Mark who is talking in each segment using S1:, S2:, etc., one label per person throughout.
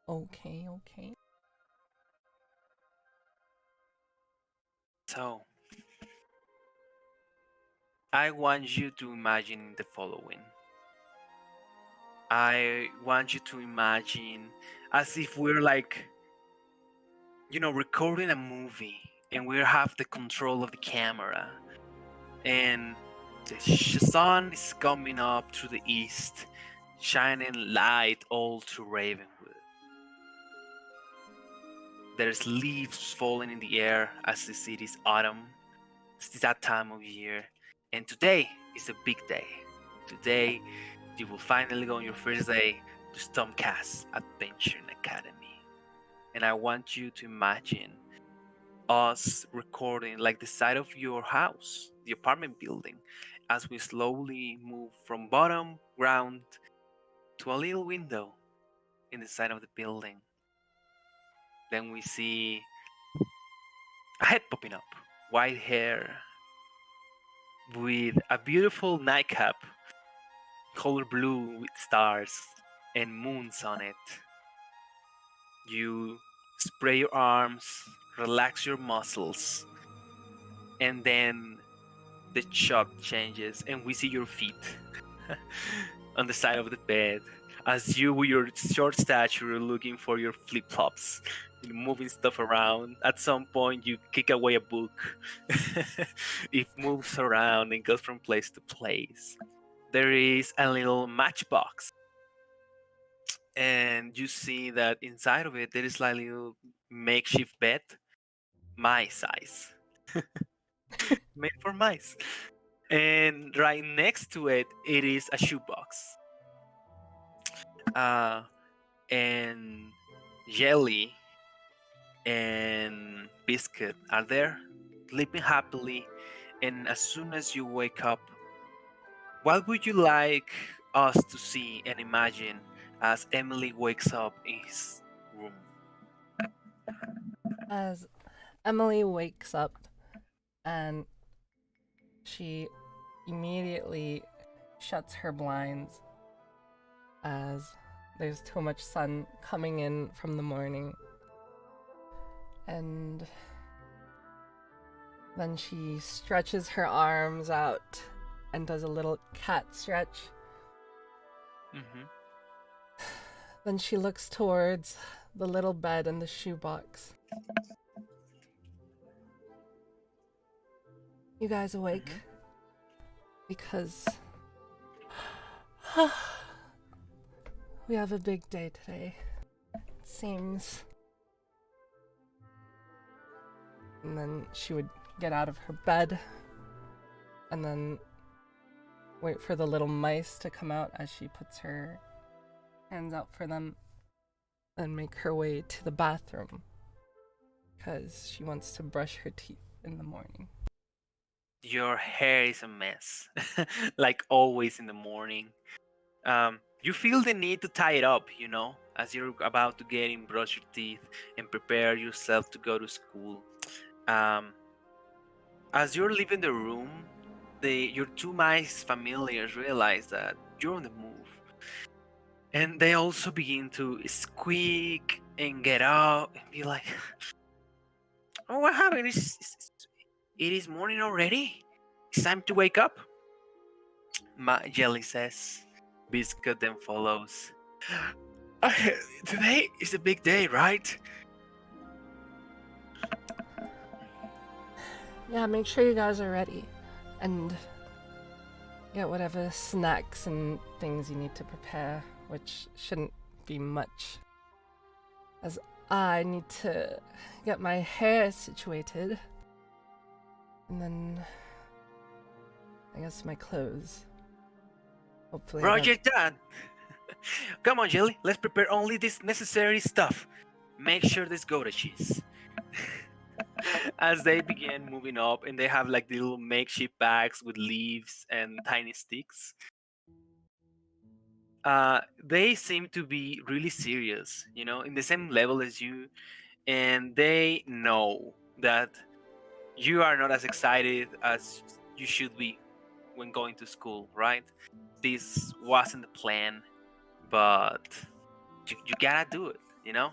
S1: Okay.
S2: So, I want you to imagine the following. I want you to imagine as if we're like, recording a movie and we have the control of the camera and the sun is coming up to the east, shining light all through Ravenwood. There's leaves falling in the air as the city's autumn. It's that time of year. And today is a big day. Today, you will finally go on your first day to Stormcast Adventure Academy. And I want you to imagine us recording like the side of your house, the apartment building, as we slowly move from bottom ground to a little window in the side of the building. Then we see a head popping up, white hair, with a beautiful nightcap, color blue with stars and moons on it. You spray your arms, relax your muscles, and then the shot changes and we see your feet on the side of the bed as you with your short stature are looking for your flip-flops, moving stuff around. At some point you kick away a book. It moves around and goes from place to place. There is a little matchbox and you see that inside of it there is like a little makeshift bed, my size, made for mice. And right next to it, it is a shoebox. Uh, and Jelly and Biscuit are there, sleeping happily. And as soon as you wake up, what would you like us to see and imagine as Emily wakes up in his room?
S1: As Emily wakes up and she immediately shuts her blinds as there's too much sun coming in from the morning. And then she stretches her arms out and does a little cat stretch.
S2: Mm-hmm.
S1: Then she looks towards the little bed and the shoebox. You guys awake?
S2: Mm-hmm.
S1: Because we have a big day today, it seems. And then she would get out of her bed and then wait for the little mice to come out as she puts her hands out for them and make her way to the bathroom because she wants to brush her teeth in the morning.
S2: Your hair is a mess, like always in the morning. You feel the need to tie it up, as you're about to get in, brush your teeth, and prepare yourself to go to school. As you're leaving the room, your two mice familiars realize that you're on the move, and they also begin to squeak and get up and be like, "Oh, what happened? It is morning already. It's time to wake up." Jelly says. Biscuit then follows. Today is a big day, right?
S1: Yeah, make sure you guys are ready and get whatever snacks and things you need to prepare, which shouldn't be much, as I need to get my hair situated and then I guess my clothes. Hopefully
S2: Roger that. Come on, Jelly. Let's prepare only this necessary stuff. Make sure there's Gouda cheese. As they begin moving up, and they have like the little makeshift bags with leaves and tiny sticks. They seem to be really serious, in the same level as you, and they know that you are not as excited as you should be when going to school, right? This wasn't the plan, but you gotta do it. You know,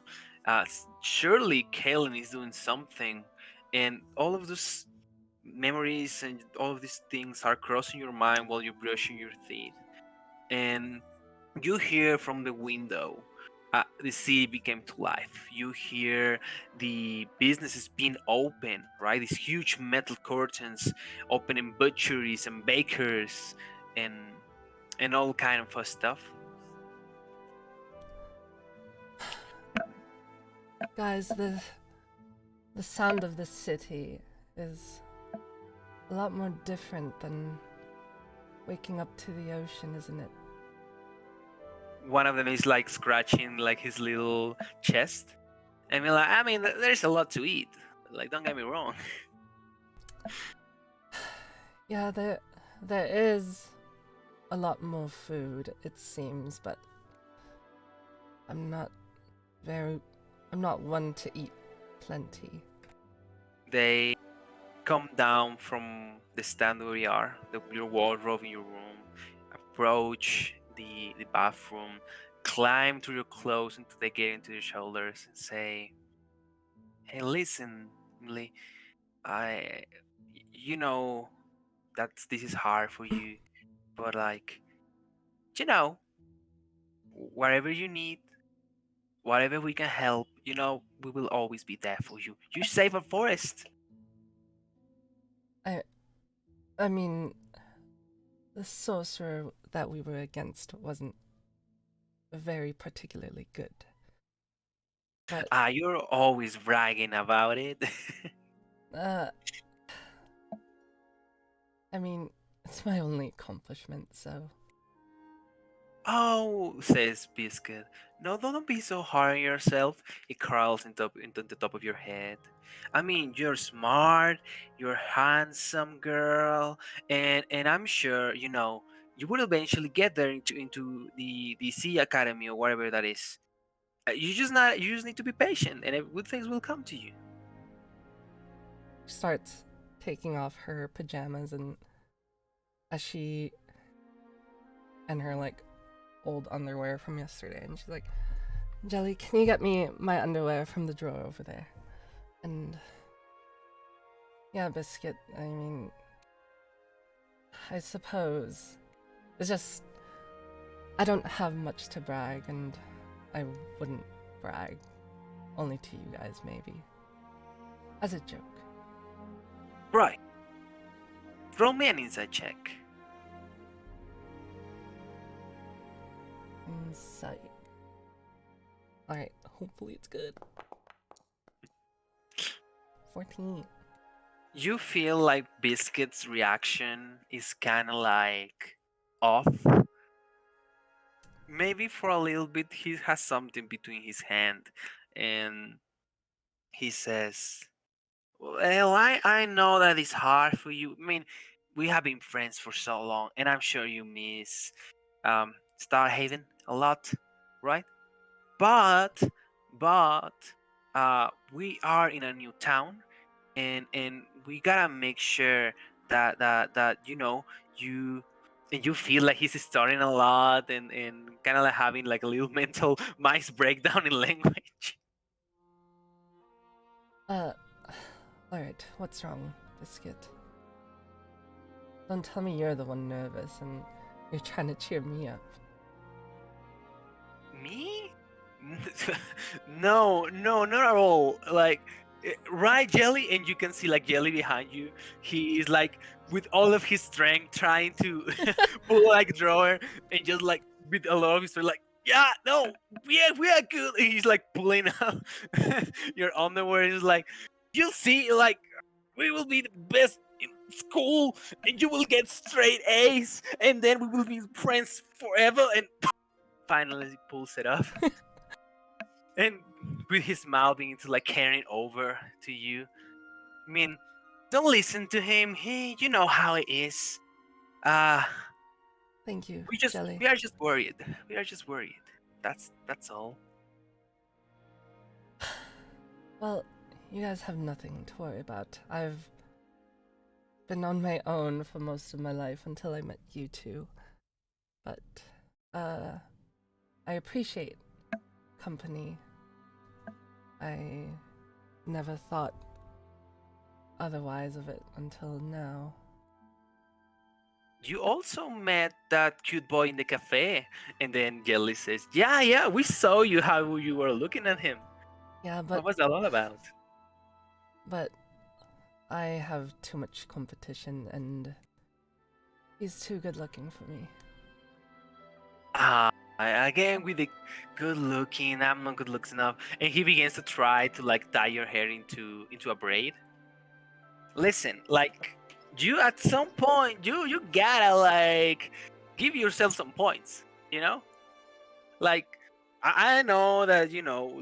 S2: surely Kalen is doing something, and all of those memories and all of these things are crossing your mind while you're brushing your teeth, and you hear from the window. The city became to life. You hear the businesses being open, right? These huge metal curtains opening butcheries and bakers and all kind of stuff.
S1: Guys, the sound of the city is a lot more different than waking up to the ocean, isn't it?
S2: One of them is like scratching like his little chest. I mean, there's a lot to eat. Like, don't get me wrong.
S1: Yeah, there is a lot more food, it seems, but I'm not one to eat plenty.
S2: They come down from the stand where you are, your wardrobe in your room, approach the bathroom, climb through your clothes until they get into your shoulders and say, "Hey, listen, Emily, I, you know that this is hard for you, but like, you know, whatever you need, whatever we can help, we will always be there for you. You save a forest."
S1: I mean, the sorcerer that we were against wasn't very particularly good. But
S2: You're always bragging about it.
S1: uh I mean, it's my only accomplishment, so
S2: Oh, says Biscuit. No, don't be so hard on yourself. It crawls into the top of your head. I mean, you're smart, you're handsome girl, and I'm sure, you will eventually get there into the Sea Academy or whatever that is. You just need to be patient, and good things will come to you.
S1: she starts taking off her pajamas and her like old underwear from yesterday, and she's like, Jelly, can you get me my underwear from the drawer over there? And yeah, Biscuit, I mean, I suppose it's just I don't have much to brag, and I wouldn't brag, only to you guys maybe, as a joke.
S2: Right. Roll me an insight check.
S1: Insight. Alright, hopefully it's good. 14.
S2: You feel like Biscuit's reaction is kind of like off. Maybe for a little bit he has something between his hand, and he says, "Well, I know that it's hard for you. I mean, we have been friends for so long, and I'm sure you miss Starhaven a lot, right? But we are in a new town, and we gotta make sure that you feel like he's stuttering a lot and kind of like having like a little mental mice breakdown in language.
S1: Alright, what's wrong, Biscuit? Don't tell me you're the one nervous and you're trying to cheer me up.
S2: Me? No, not at all. Like, right, Jelly, and you can see like Jelly behind you. He is like with all of his strength trying to pull like drawer, and just like with a lot of his strength, like, yeah, no, we are good. And he's like pulling out your underwear. He's like, you'll see, like, we will be the best in school, and you will get straight A's, and then we will be friends forever. And finally, he pulls it off. And with his mouth being to like carrying over to you. I mean, don't listen to him. You know how it is. Uh
S1: Thank you, Jelly.
S2: we are just worried. We are just worried. That's all.
S1: Well, you guys have nothing to worry about. I've been on my own for most of my life until I met you two. But, I appreciate company I never thought otherwise of it until now.
S2: You also met that cute boy in the cafe. And then Jelly says, yeah, we saw you how you were looking at him.
S1: Yeah,
S2: What was that all about?
S1: but I have too much competition and he's too good looking for me.
S2: Again with the good looking, I'm not good looking enough. And he begins to try to like tie your hair into a braid. Listen, like you at some point you gotta like give yourself some points, you know? Like I know that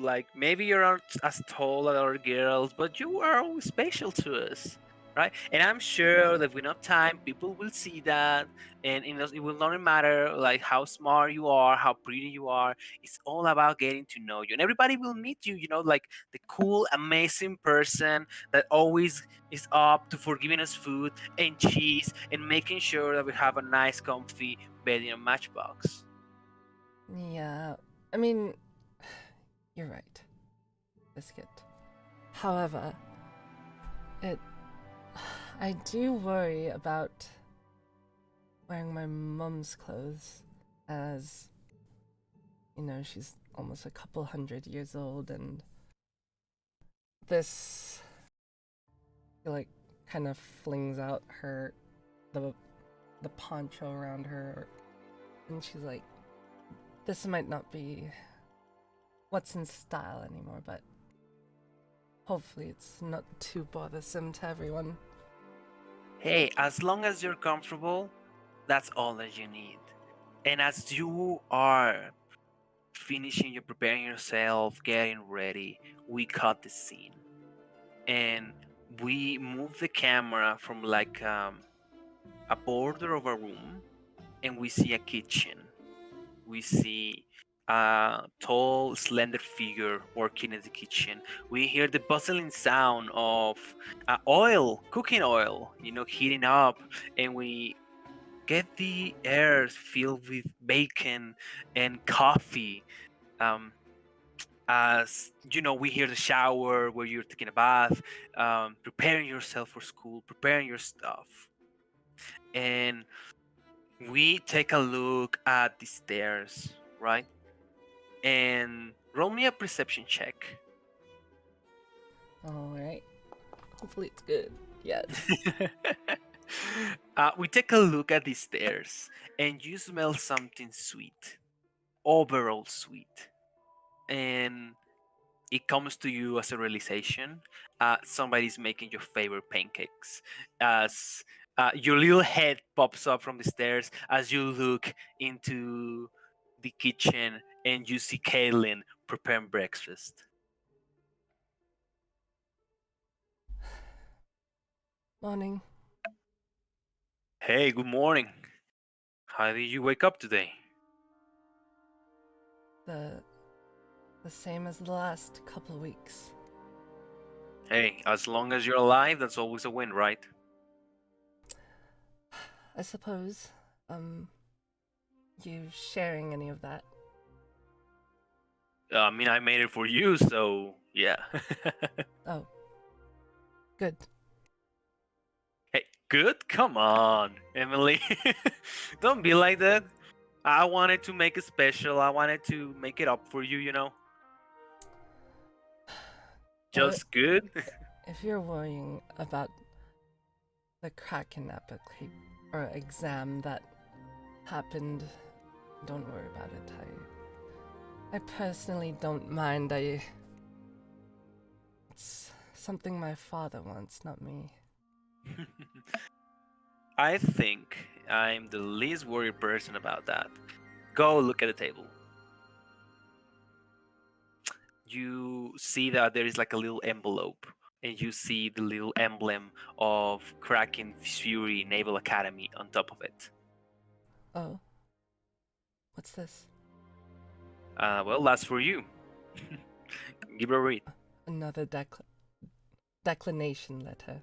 S2: like maybe you're not as tall as other girls, but you are always special to us, right? And I'm sure that with enough time, people will see that, and it will not matter like how smart you are, how pretty you are. It's all about getting to know you, and everybody will meet you. Like the cool, amazing person that always is up to for giving us food and cheese and making sure that we have a nice, comfy bed in a matchbox.
S1: Yeah, I mean, you're right, Biscuit. However, it. I do worry about wearing my mum's clothes, as she's almost a couple 100 years old, and this like kind of flings out the poncho around her, and she's like, this might not be what's in style anymore, but hopefully it's not too bothersome to everyone.
S2: Hey, as long as you're comfortable, that's all that you need. And as you are finishing, you're preparing yourself, getting ready, we cut the scene. And we move the camera from like a border of a room, and we see a kitchen. We see a tall, slender figure working in the kitchen. We hear the bustling sound of cooking oil, heating up, and we get the air filled with bacon and coffee. As we hear the shower where you're taking a bath, preparing yourself for school, preparing your stuff, and we take a look at the stairs, right? And roll me a perception check.
S1: Alright. Hopefully it's good. Yes.
S2: We take a look at the stairs, and you smell something sweet, overall sweet. And it comes to you as a realization. Somebody's making your favorite pancakes. As your little head pops up from the stairs as you look into the kitchen and you see Caitlin preparing breakfast.
S1: Morning.
S2: Hey, good morning. How did you wake up today?
S1: The same as the last couple weeks.
S2: Hey, as long as you're alive, that's always a win, right?
S1: I suppose. You sharing any of that?
S2: I mean, I made it for you, so yeah.
S1: Oh. Good.
S2: Hey, good? Come on, Emily. Don't be like that. I wanted to make it special. I wanted to make it up for you.
S1: Well,
S2: Just good.
S1: if you're worrying about the Kraken exam that happened, don't worry about it. I personally don't mind. It's something my father wants, not me.
S2: I think I'm the least worried person about that. Go look at the table. You see that there is like a little envelope, and you see the little emblem of Kraken Fury Naval Academy on top of it.
S1: Oh. What's this?
S2: Well, that's for you. Give it a read.
S1: Another declination letter.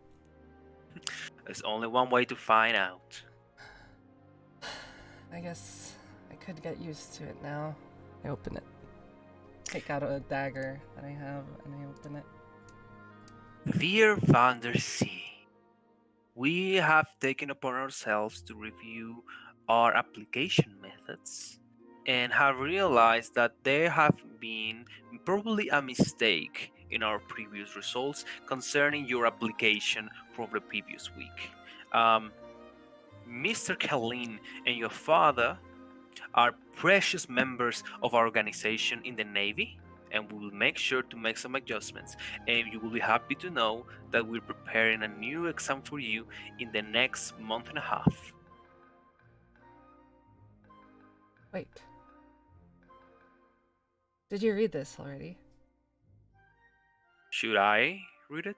S2: There's only one way to find out.
S1: I guess I could get used to it now. I open it. take out a dagger that I have and I open it.
S2: Dear Founder C, we have taken upon ourselves to review our application methods and have realized that there have been probably a mistake in our previous results concerning your application from the previous week. Mr. Kalin and your father are precious members of our organization in the Navy, and we will make sure to make some adjustments. And you will be happy to know that we're preparing a new exam for you in the next month and a half.
S1: Wait. Did you read this already?
S2: Should I read it?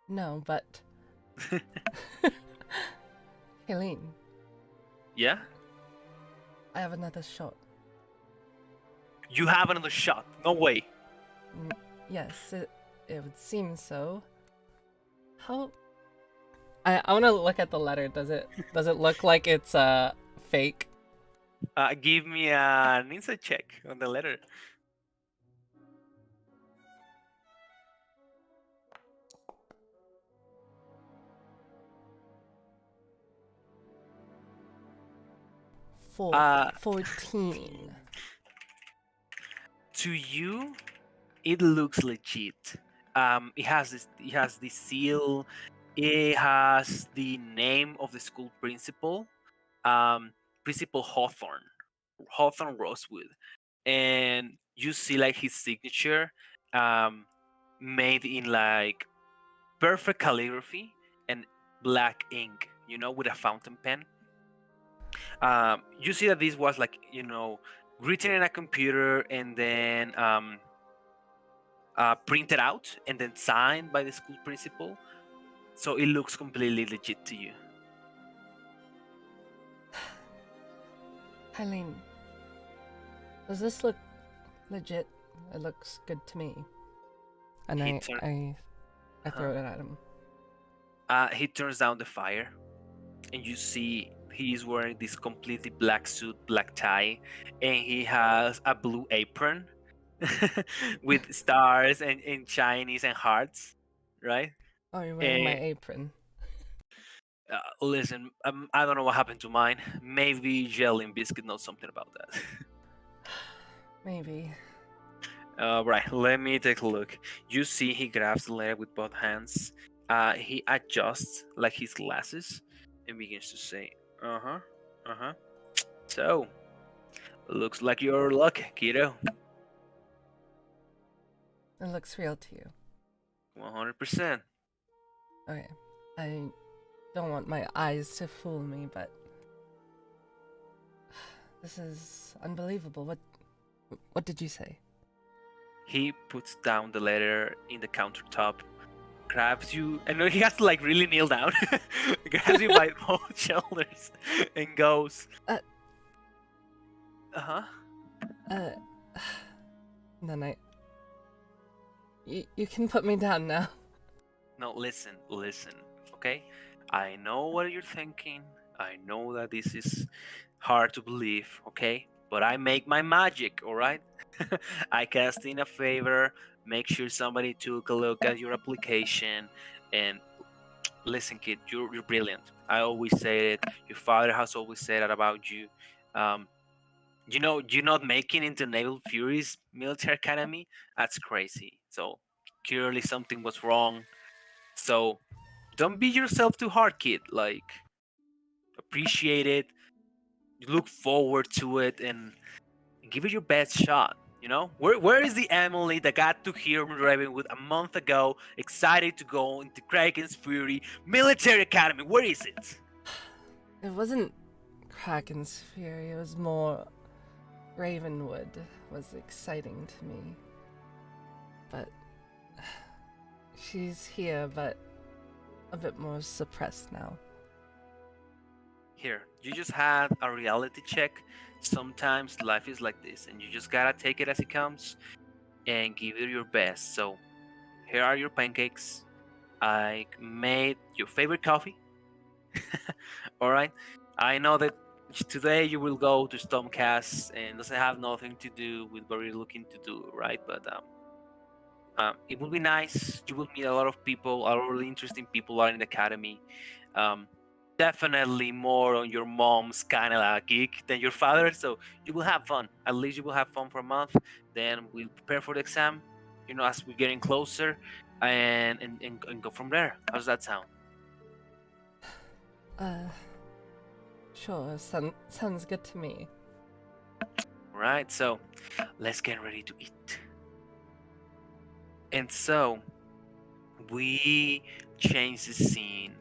S1: No, but... Helene,
S2: Yeah?
S1: I have another shot.
S2: You have another shot. No way.
S1: Yes, it would seem so. How... I want to look at the letter. Does it look like it's fake?
S2: Give me an insight check on the letter. Uh,
S1: 14.
S2: To you, it looks legit. It has the seal. It has the name of the school principal, Principal Hawthorne Rosewood, and you see like his signature, made in like perfect calligraphy and black ink. With a fountain pen. You see that this was like written in a computer and then printed out and then signed by the school principal, so it looks completely legit to you.
S1: Helene, does this look legit? It looks good to me. And I throw it at him.
S2: He turns down the fire, and you see he's wearing this completely black suit, black tie, and he has a blue apron with stars and Chinese and hearts, right?
S1: Oh, you're wearing my apron.
S2: Listen, I don't know what happened to mine. Maybe Jelly and Biscuit knows something about that.
S1: Maybe.
S2: Right, let me take a look. You see he grabs the letter with both hands. He adjusts like his glasses and begins to say, So, looks like your luck, kiddo.
S1: It looks real to you.
S2: 100%.
S1: Okay. I don't want my eyes to fool me, but this is unbelievable. What did you say?
S2: He puts down the letter in the countertop, grabs you, and he has to like really kneel down, grabs you by both shoulders, and goes,
S1: Then you can put me down now.
S2: No, listen, okay? I know what you're thinking. I know that this is hard to believe, okay? But I make my magic, all right? I cast in a favor, make sure somebody took a look at your application, and listen, kid, you're brilliant. I always say it. Your father has always said that about you. You're not making into Naval Fury's military academy. That's crazy. So clearly something was wrong. So don't beat yourself too hard, kid. Like, appreciate it, look forward to it, and give it your best shot. Where is the Emily that got to hear Ravenwood a month ago, excited to go into Kraken's Fury Military Academy? Where is it?
S1: It wasn't Kraken's Fury. It was more Ravenwood was exciting to me. But she's here, but a bit more suppressed now.
S2: Here, you just had a reality check. Sometimes life is like this, and you just gotta take it as it comes and give it your best. So, here are your pancakes. I made your favorite coffee. All right. I know that Today you will go to Stormcast and doesn't have nothing to do with what you're looking to do, right? But it will be nice. You will meet a lot of people, a lot of really interesting people are in the academy. Um, Definitely more on your mom's kind of geek than your father, so you will have fun. At least you will have fun for a month. Then we'll prepare for the exam, as we're getting closer, and go from there. How does that sound?
S1: Uh, sure, sounds good to me.
S2: Right, so let's get ready to eat. And so we change the scene,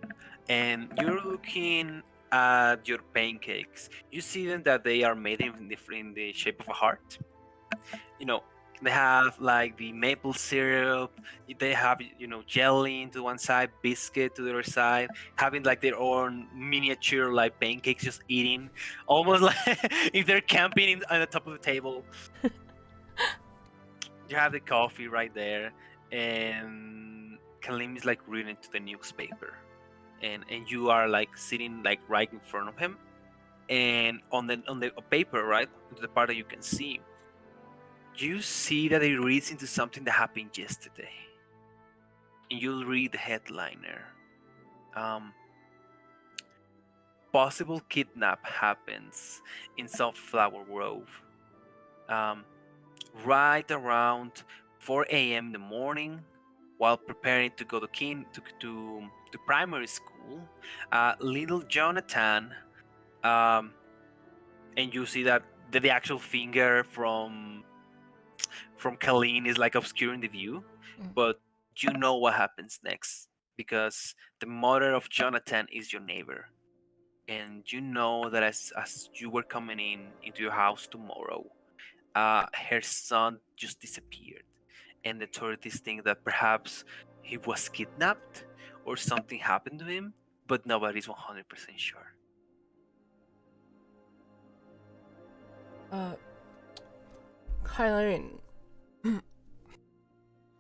S2: and you're looking at your pancakes. You see them that they are made in the shape of a heart. You know, they have like the maple syrup. They have jelly to one side, biscuit to the other side, having like their own miniature like pancakes, just eating, almost like if they're camping on the top of the table. You have the coffee right there, and Kalim is like reading to the newspaper, and you are like sitting like right in front of him, and on the paper, right, the part that you can see, you see that it reads into something that happened yesterday, and you'll read the headliner. Um, Possible kidnap happens in Sunflower Grove. Um, right around 4 a.m. in the morning, while preparing to go to primary school, little Jonathan, um, and you see that the actual finger from Colleen is like obscuring the view, but you know what happens next because the mother of Jonathan is your neighbor, and you know that as you were coming into your house tomorrow, her son just disappeared, and the authorities think that perhaps he was kidnapped or something happened to him, but nobody's 100% sure.
S1: Kylie,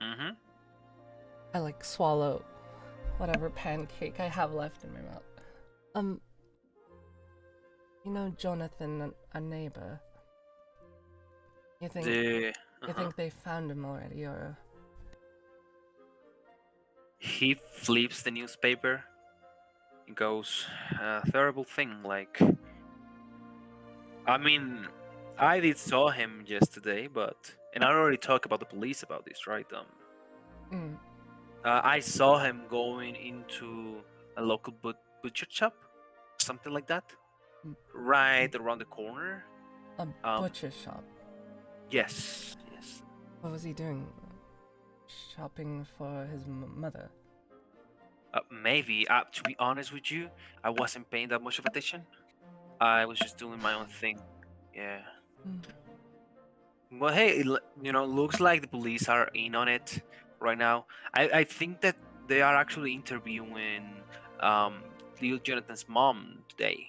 S2: Mm-hmm.
S1: I like swallow whatever pancake I have left in my mouth. Um, Jonathan, a neighbor. You think
S2: The
S1: you think they found him already, or?
S2: He flips the newspaper and goes, terrible thing. Like, I mean, I did saw him yesterday, and I already talked about the police about this, right?
S1: Mm,
S2: I saw him going into a local butcher shop, something like that,
S1: mm,
S2: right around the corner.
S1: a
S2: Um,
S1: butcher shop.
S2: yes, yes.
S1: What was he doing? Shopping for his mother.
S2: Maybe. To be honest with you, I wasn't paying that much of attention. I was just doing my own thing. Yeah.
S1: Mm.
S2: Well, hey, looks like the police are in on it right now. I think that they are actually interviewing um, Leo Jonathan's mom today.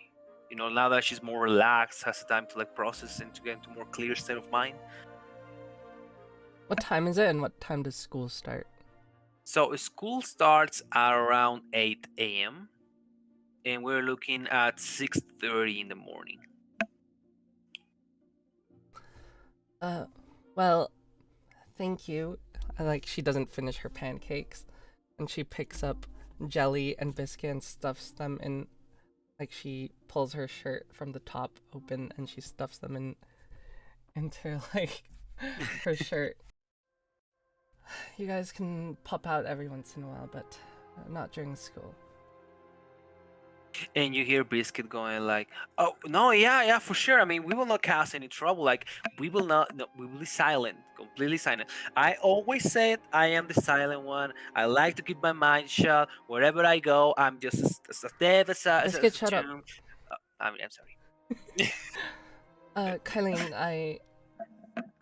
S2: Now that she's more relaxed, has the time to like process and to get into a more clear state of mind.
S1: What time is it, and what time does school start?
S2: So school starts at around 8 a.m. and we're looking at 6:30 in the morning.
S1: Well, thank you. She doesn't finish her pancakes, and she picks up jelly and biscuit and stuffs them in. She pulls her shirt from the top open and she stuffs them into her shirt. You guys can pop out every once in a while, but not during school.
S2: And you hear Biscuit going like, "Oh no, yeah, for sure. I mean, we will not cause any trouble. Like, we will not. No, we will be silent, completely silent. I always said I am the silent one. I like to keep my mind shut. Wherever I go, I'm just as deaf
S1: Biscuit,
S2: as a
S1: shut up.
S2: tomb. I'm sorry.
S1: Kylene, I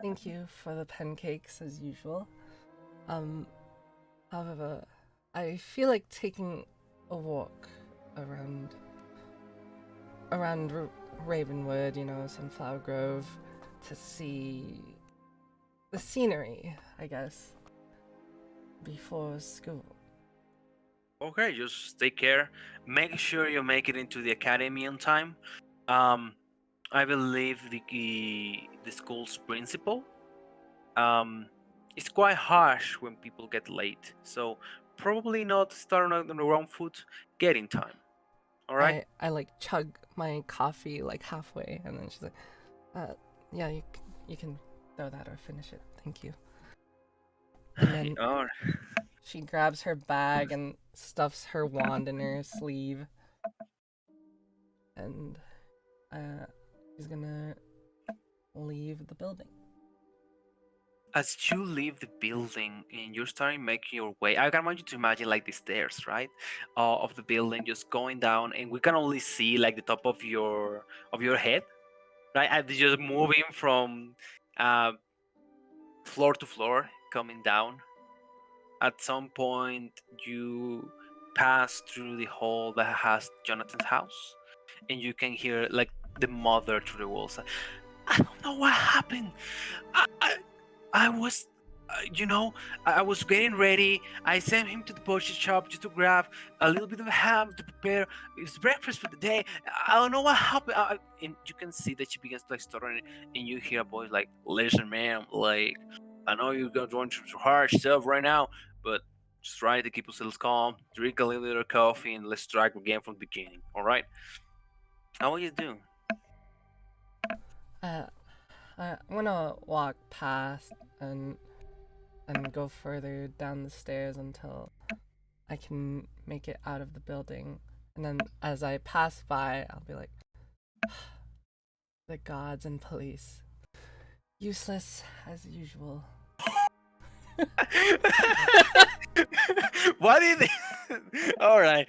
S1: thank you for the pancakes as usual. However, I feel like taking a walk around Ravenwood, Sunflower Grove, to see the scenery, I guess, before school.
S2: Okay, just take care. Make sure you make it into the academy on time. I believe the school's principal. Um, it's quite harsh when people get late, so probably not starting on the wrong foot. Get in time. All right.
S1: I like chug my coffee like halfway, and then she's like, yeah, you can throw that or finish it. Thank you. And then
S2: Oh,
S1: she grabs her bag and stuffs her wand in her sleeve, and she's gonna leave the building.
S2: as you leave the building and you're starting making your way, I can want you to imagine like the stairs, right, of the building, just going down, and we can only see like the top of your head, right, and just moving from uh, floor to floor, coming down. At some point, you pass through the hall that has Jonathan's house, and you can hear like the mother through the walls. I don't know what happened. I, I was, I was getting ready. I sent him to the butcher shop just to grab a little bit of ham to prepare his breakfast for the day. I don't know what happened. And you can see that she begins to like stuttering, and you hear a voice like, "Listen, ma'am, like, I know you're going through some hard stuff right now, but just try to keep yourselves calm. Drink a little bit of coffee, and let's strike again from the beginning. All right? How will you do?"
S1: Uh, I'm gonna walk past and go further down the stairs until I can make it out of the building. And then as I pass by, I'll be like, the gods and police. Useless as usual.
S2: What do you think? All right.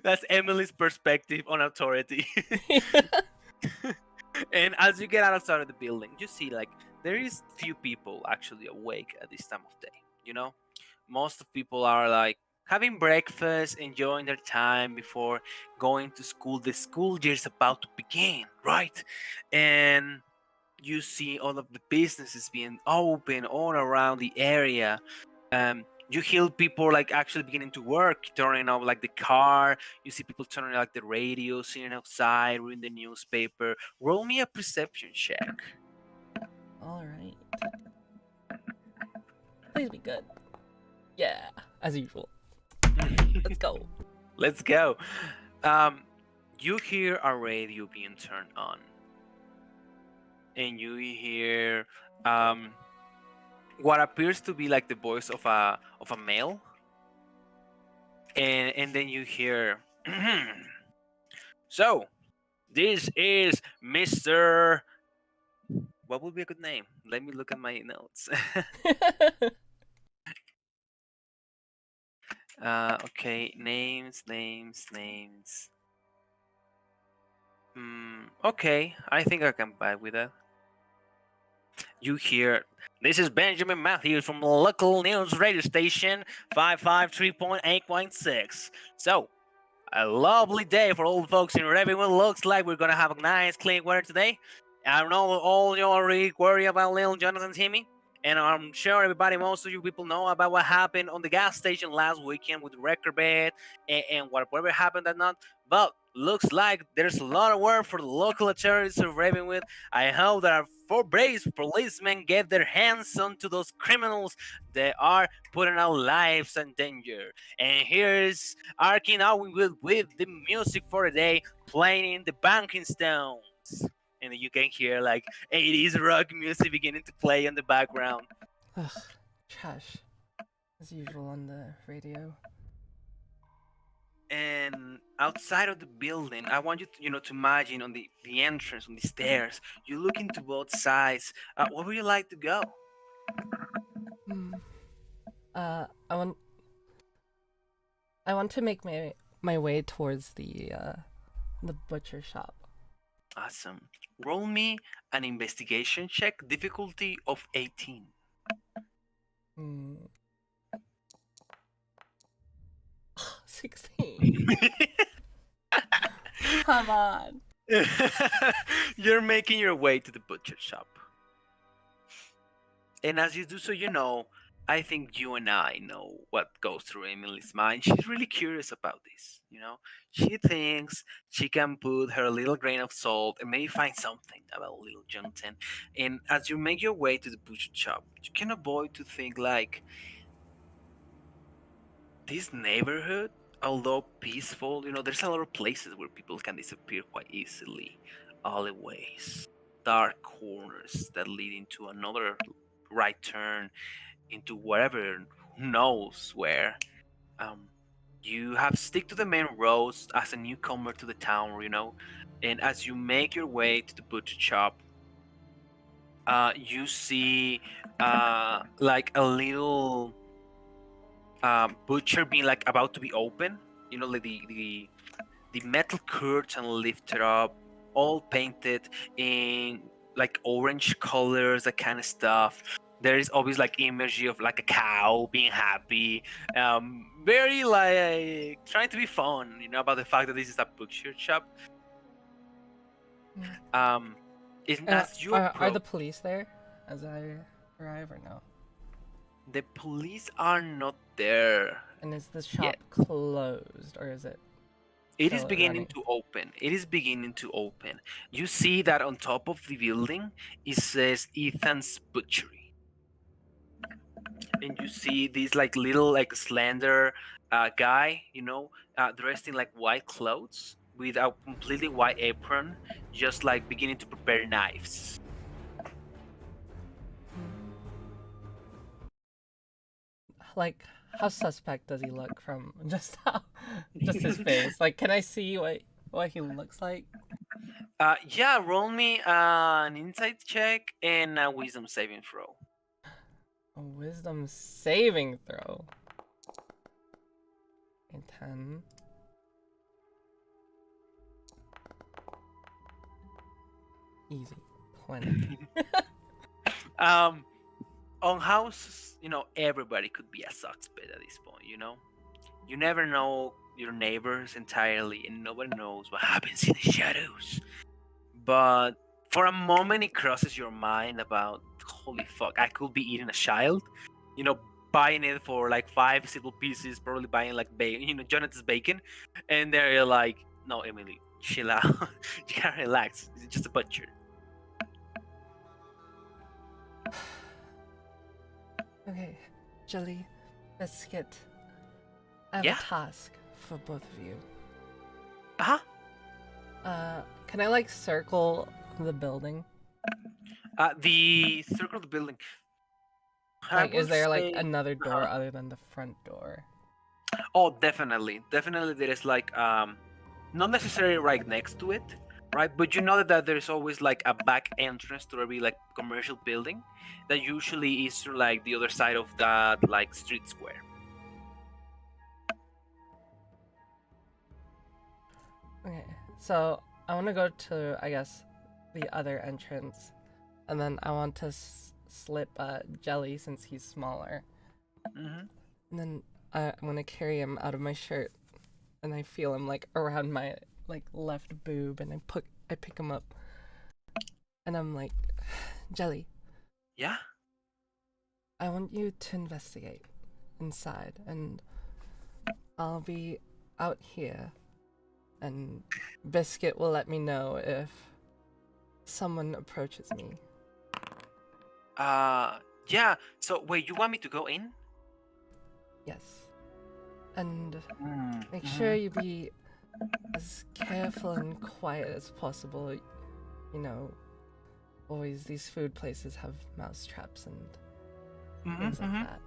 S2: That's Emily's perspective on authority. And as you get outside of the building, you see like there is few people actually awake at this time of day. You know, most of people are like having breakfast, enjoying their time before going to school. The school year is about to begin, right? And you see all of the businesses being open all around the area. You hear people like actually beginning to work, turning off like the car. You see people turning like the radio, sitting outside, reading the newspaper. Roll me a perception check.
S1: All right. Please be good. Yeah, as usual. Let's go.
S2: Let's go. You hear a radio being turned on, and you hear what appears to be like the voice of a male, and then you hear, so this is Mr. What would be a good name? Let me look at my notes. Okay, names. Okay, I think I can buy with that. You hear, this is Benjamin Matthews from the local news radio station 553.8.6. So, a lovely day for all the folks in Ravenwood. Looks like we're gonna have a nice clean weather today. I know all you already worry about little Jonathan Timmy, and I'm sure everybody, most of you people know about what happened on the gas station last weekend with the record bed and whatever happened that night. But looks like there's a lot of work for the local authorities of Ravenwood. I hope that our four brave policemen get their hands onto those criminals that are putting our lives in danger. And here's arcing out with the music for the day, playing the banking stones. And you can hear like 80s rock music beginning to play in the background.
S1: Ugh, trash. As usual on the radio.
S2: And outside of the building, I want you to imagine on the entrance, on the stairs, you look into both sides. Where would you like to go?
S1: I want to make my way towards the butcher shop.
S2: Awesome. Roll me an investigation check, difficulty of 18.
S1: 16. Come on.
S2: You're making your way to the butcher shop. And as you do so, I think you and I know what goes through Emily's mind. She's really curious about this, you know? She thinks she can put her little grain of salt and maybe find something about little Jonathan. And as you make your way to the butcher shop, you can avoid to think like this neighborhood, although peaceful, there's a lot of places where people can disappear quite easily. Alleyways, dark corners that lead into another right turn into wherever, who knows where. Um, you have stick to the main roads as a newcomer to the town. And as you make your way to the butcher shop, you see like a little butcher being like about to be open. Like the metal curtain lifted up, all painted in like orange colors, that kind of stuff. There is always like imagery of like a cow being happy, very like trying to be fun, about the fact that this is a butcher shop. Um, as you
S1: Are the
S2: approach,
S1: police there as I arrive or no?
S2: the police are not there
S1: And is the
S2: yet.
S1: shop closed or is it
S2: It is
S1: still
S2: beginning
S1: running?
S2: to open. It is beginning to open. You see that on top of the building, it says Ethan's Butchery. And you see this like little like slender guy, dressed in like white clothes with a completely white apron, just like beginning to prepare knives.
S1: Like, how suspect does he look from just his face? Like, can I see what he looks like?
S2: Yeah, roll me an insight check and a wisdom saving throw.
S1: A wisdom saving throw. A 10. Easy. 20.
S2: um, on houses, everybody could be a suspect at this point. You never know your neighbors entirely, and nobody knows what happens in the shadows. But for a moment, it crosses your mind about, holy fuck, I could be eating a child, buying it for like 5 simple pieces, probably buying like bacon, Jonathan's bacon, and they're like, no, Emily, chill out, you gotta relax. It's just a butcher.
S1: Okay, Jelly, Biscuit. I have
S2: Yeah.
S1: a task for both of you.
S2: Uh
S1: huh. Can I like circle the building?
S2: The circle of the building. I
S1: Like, is
S2: would
S1: there like
S2: say,
S1: another door other than the front door?
S2: oh, definitely, there is like not necessarily right next to it, right? But you know that there's always like a back entrance to every like commercial building that usually is to like the other side of that like street square.
S1: Okay, so I want to go to, I guess, the other entrance, and then I want to slip Jelly since he's smaller,
S2: Mm-hmm.
S1: and then I'm gonna carry him out of my shirt, and I feel him like around my like left boob, and I pick him up, and I'm like, Jelly,
S2: Yeah.
S1: I want you to investigate inside, and I'll be out here, and Biscuit will let me know if someone approaches me.
S2: Yeah. So wait, you want me to go in?
S1: Yes. And make
S2: Mm-hmm.
S1: sure you be as careful and quiet as possible. Always these food places have mouse traps and things like that.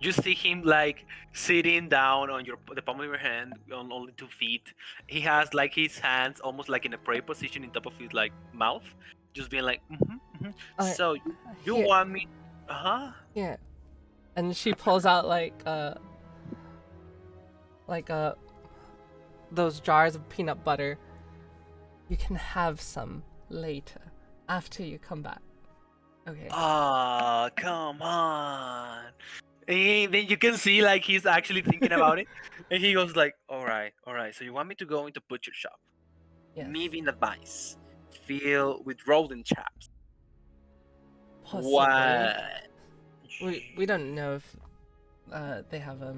S2: You see him like sitting down on the palm of your hand on only 2 feet. He has like his hands almost like in a prayer position in top of his like mouth, just being like,
S1: Okay,
S2: So you
S1: here,
S2: want me?
S1: here. And she pulls out like those jars of peanut butter. You can have some later, after you come back. Okay.
S2: Oh, come on. And then you can see like he's actually thinking about it, and he goes like, all right. So you want me to go into butcher shop?
S1: Yes.
S2: Me being advice, filled with rodent traps.
S1: Possibly.
S2: What
S1: We don't know if they have a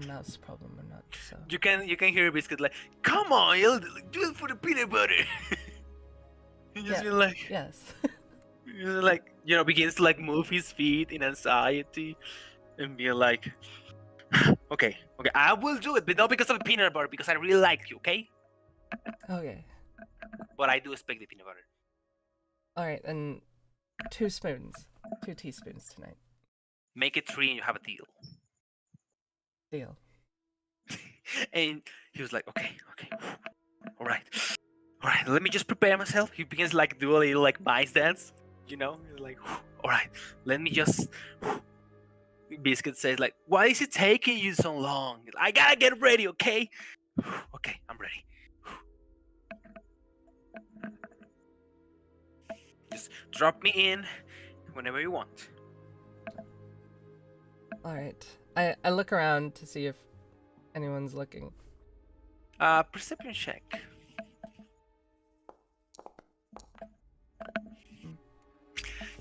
S1: mouse problem or not. So
S2: You can hear Biscuit like, come on, you'll do it for the peanut butter. He just
S1: Yeah.
S2: been like,
S1: yes.
S2: begins to like move his feet in anxiety, and be like, okay, I will do it, but not because of the peanut butter, because I really like you, okay?
S1: Okay.
S2: But I do expect the peanut butter.
S1: All right, and 2 spoons, 2 teaspoons tonight.
S2: Make it 3 and you have a deal.
S1: Deal.
S2: And he was like, okay, all right, let me just prepare myself. He begins like do a little like mice dance, He's like, all right, let me just. Biscuit says like, why is it taking you so long? I gotta get ready, okay? Okay, I'm ready. Just drop me in whenever you want.
S1: All right. I look around to see if anyone's looking.
S2: Perception check.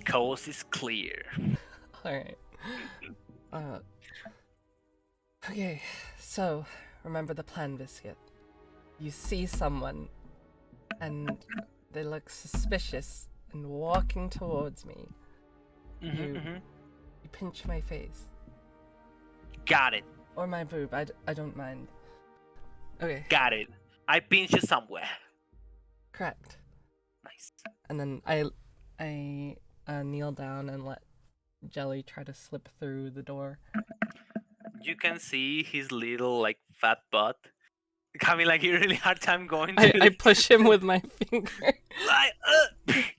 S2: Coast is clear.
S1: All right. Okay. So, remember the plan, Biscuit. You see someone, and they look suspicious and walking towards me. You pinch my face.
S2: Got it.
S1: Or my boob. I don't mind. Okay.
S2: Got it. I pinch you somewhere.
S1: Correct.
S2: Nice.
S1: And then I kneel down and let Jelly try to slip through the door.
S2: You can see his little like fat butt having like a really hard time going through.
S1: I push him with my finger.
S2: Like,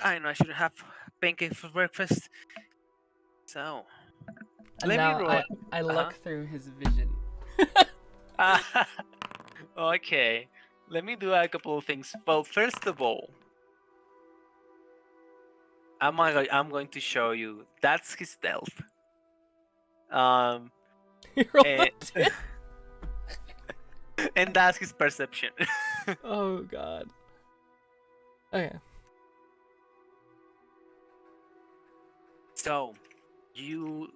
S2: I know I shouldn't have pancakes for breakfast. So,
S1: And
S2: let
S1: now
S2: me roll.
S1: I look through his vision.
S2: Okay, let me do a couple of things. Well, first of all, I'm going to show you. That's his stealth.
S1: You rolled
S2: and,
S1: a 10.
S2: and that's his perception.
S1: Oh god. Okay.
S2: So, you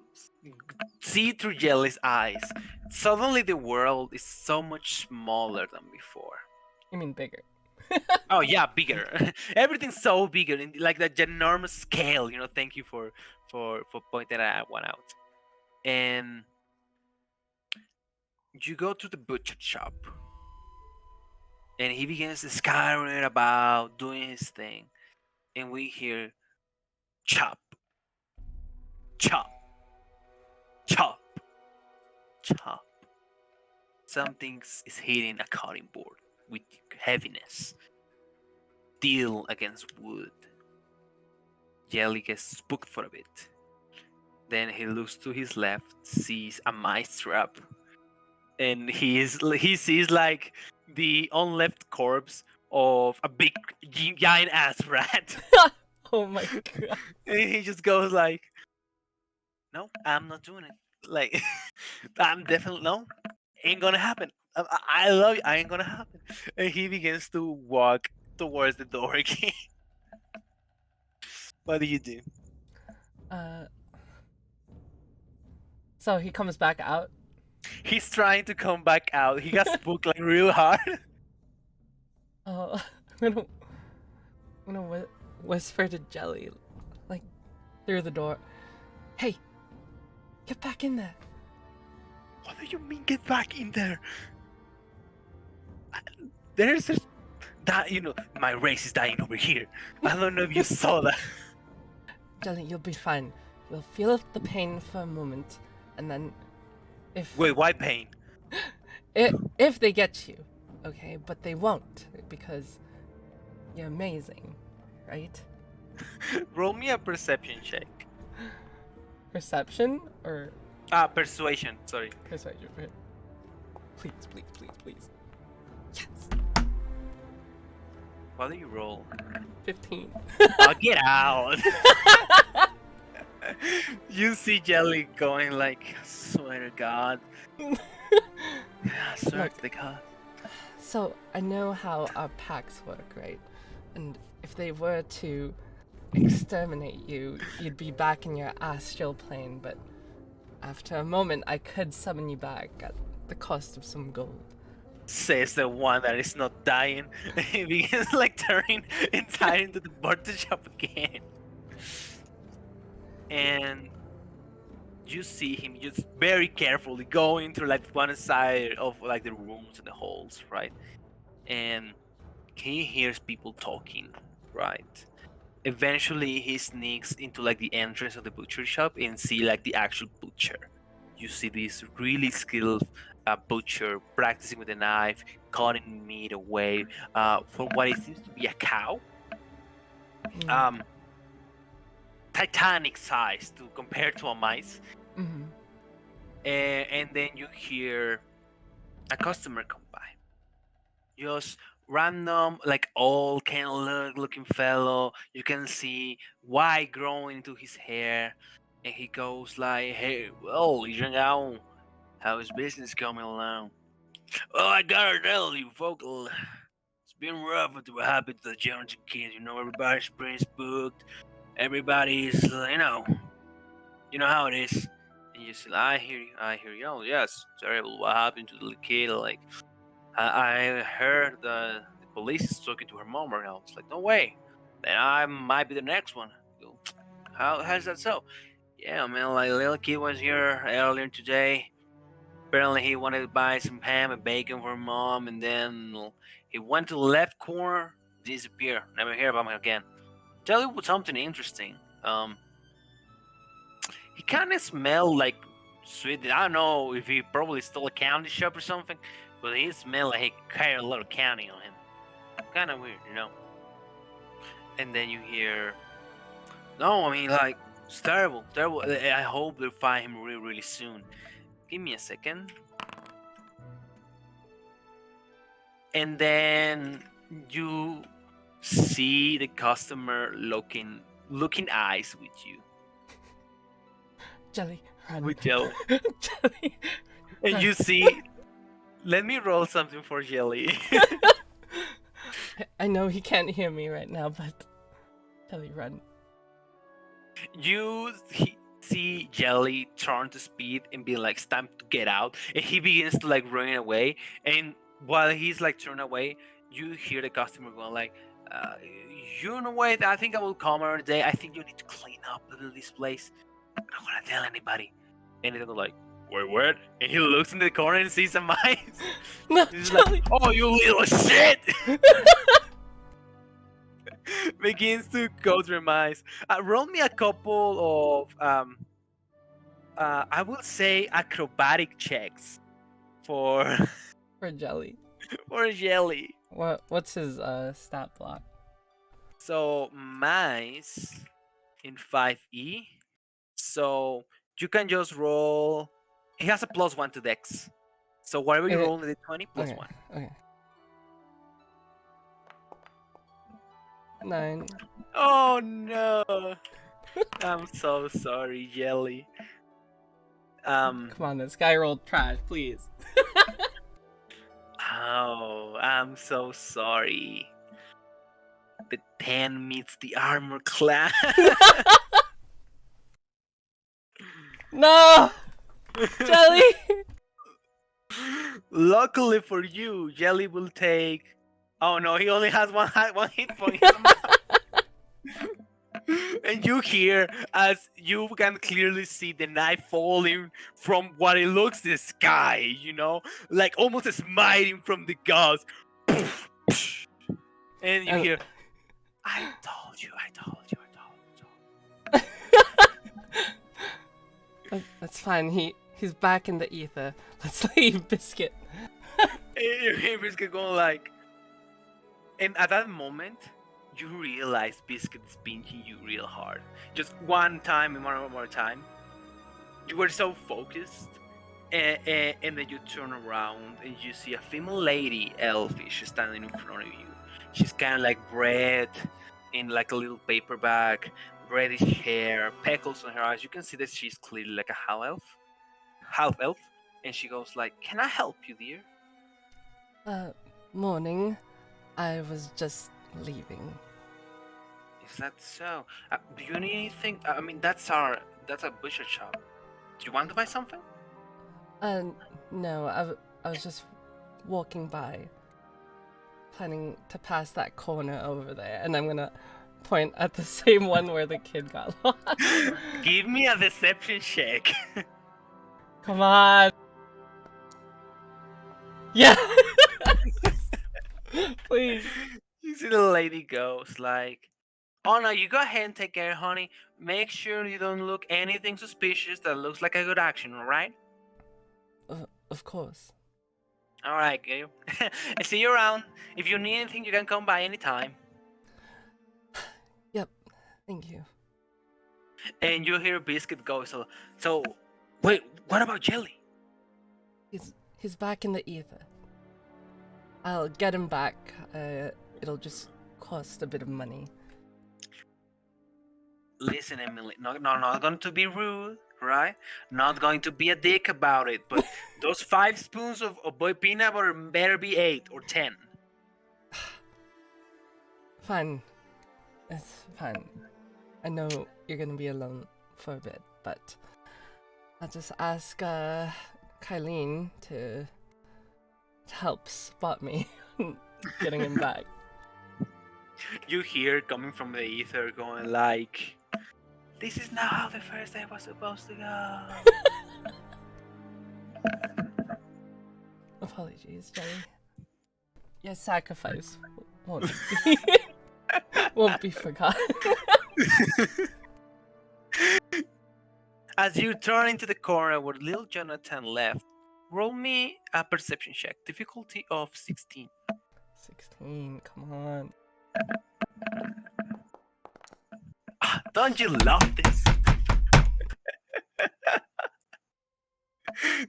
S2: see through Jelly's eyes. Suddenly, the world is so much smaller than before.
S1: You mean bigger?
S2: Oh yeah, bigger. Everything's so bigger, in like that ginormous scale. Thank you for pointing that one out. And you go to the butcher shop, and he begins scouring about, doing his thing, and we hear chop, chop, chop, chop. Something is hitting a cutting board with heaviness. Steel against wood. Jelly gets spooked for a bit. Then he looks to his left, sees a mice trap, and he sees like the unleft corpse of a big giant ass rat.
S1: Oh my god.
S2: And he just goes like, "No, I'm not doing it. Like, I'm definitely no, ain't gonna happen. I love you. I ain't gonna happen." And he begins to walk towards the door again. What do you do?
S1: So he comes back out.
S2: He's trying to come back out. He got spooked like real hard.
S1: Oh, I'm gonna whisper to Jelly, like through the door. Hey, get back in there.
S2: What do you mean get back in there? There's that my race is dying over here. I don't know if you saw that.
S1: Jelly, you'll be fine. You'll feel the pain for a moment, and then if
S2: Wait, why pain?
S1: if they get you, okay, but they won't because you're amazing, right?
S2: Roll me a perception check.
S1: Perception or
S2: Persuasion. Sorry.
S1: persuasion? Please, please, please, please. Yes.
S2: What do you roll?
S1: 15.
S2: Oh, get out! You see Jelly going like, swear to God. Swear
S1: Look.
S2: to God.
S1: So I know how our packs work, right? And if they were to exterminate you, you'd be back in your astral plane, but after a moment, I could summon you back at the cost of some gold.
S2: Says the one that is not dying. He begins like turning inside into the barter shop again. And you see him just very carefully going through like one side of like the rooms and the halls, right? And he hears people talking, right? Eventually he sneaks into like the entrance of the butcher shop and see like the actual butcher. You see this really skilled butcher practicing with a knife, cutting meat away for what it seems to be a cow. Titanic size to compare to a mice.
S1: Mm-hmm.
S2: And then you hear a customer come by. Just random, like old, kind of looking fellow. You can see white growing into his hair, and he goes like, "Hey, well, Zhangao, how is business coming along?" "Oh, I gotta tell you, folks, it's been rough with what happened to the Johnson kids. You know, everybody's pretty booked. Everybody's, you know how it is." And you say, I hear you. Oh, yes, terrible. What happened to the kid? Like, I heard the police is talking to her mom right now. It's like, no way. Then I might be the next one. How's that so? Yeah, man, like, little kid was here earlier today. Apparently, he wanted to buy some ham and bacon for her mom, and then he went to the left corner, disappeared. Never hear about him again. Tell you something interesting. He kind of smelled like sweet. I don't know if he probably stole a candy shop or something, but he smelled like he carried a lot of candy on him. Kind of weird, you know. And then you hear, no, I mean, like, it's terrible, terrible. I hope they'll find him really, really soon. Give me a second. And then you see the customer looking eyes with you.
S1: Jelly, run.
S2: With Jelly.
S1: Jelly.
S2: And
S1: run.
S2: you see, let me roll something for Jelly.
S1: I know he can't hear me right now, but Jelly, run.
S2: You see Jelly turn to speed and be like, it's time to get out. And he begins to like run away. And while he's like turning away, you hear the customer going like, you know what? I think I will come another day. I think you need to clean up a little this place. I don't want to tell anybody. And they go like, wait, what? And he looks in the corner and sees some mice.
S1: No,
S2: He's
S1: Jelly.
S2: like, oh, you little shit! Begins to go through mice. Roll me a couple of I will say acrobatic checks for
S1: For Jelly.
S2: for Jelly.
S1: What's his stat block?
S2: So mice in 5e. So you can just roll. He has a +1 to Dex. So whatever you
S1: Okay.
S2: roll in the 20 plus
S1: Okay.
S2: 1.
S1: Okay. 9.
S2: Oh no! I'm so sorry, Jelly.
S1: Come on, this guy rolled trash, please.
S2: Oh, I'm so sorry. The 10 meets the armor class.
S1: No! Jelly!
S2: Luckily for you, Jelly will take. Oh no, he only has one hit point. And you hear as you can clearly see the knife falling from what it looks the sky, you know, like almost smiting from the gods. And you hear, I told you.
S1: That's fine. He's back in the ether. Let's leave Biscuit.
S2: And you hear Biscuit going like, and at that moment, you realize Biscuit is pinching you real hard. Just one time and one more time. You were so focused, and then you turn around and you see a female lady, elfish, standing in front of you. She's kind of like red, in like a little paper bag, reddish hair, peckles on her eyes. You can see that she's clearly like a half elf. And she goes like, "Can I help you, dear?"
S1: Morning. I was just leaving.
S2: Is that so? Do you need anything? I mean, that's a butcher shop. Do you want to buy something?
S1: No, I was just walking by, planning to pass that corner over there, and I'm gonna point at the same one where the kid got lost.
S2: Give me a deception check.
S1: Come on. Yeah. Please.
S2: You see the lady goes like, "Oh no, you go ahead and take care, honey. Make sure you don't look anything suspicious that looks like a good action, all right?"
S1: Of course.
S2: All right, Gail. I see you around. If you need anything, you can come by anytime.
S1: Yep. Thank you.
S2: And you hear Biscuit go, so, wait, what about Jelly?
S1: He's back in the ether. I'll get him back. It'll just cost a bit of money.
S2: Listen, Emily, not going to be rude, right? Not going to be a dick about it, but those 5 spoons of boy peanut butter better be 8 or 10.
S1: Fine. It's fine. I know you're gonna be alone for a bit, but I'll just ask Kylene to help spot me getting him back.
S2: You hear coming from the ether going like, "This is not how the first day was supposed to go."
S1: Apologies, Jenny. Your sacrifice won't be forgotten.
S2: As you turn into the corner where little Jonathan left, roll me a perception check. Difficulty of 16.
S1: 16, come on.
S2: Don't you love this?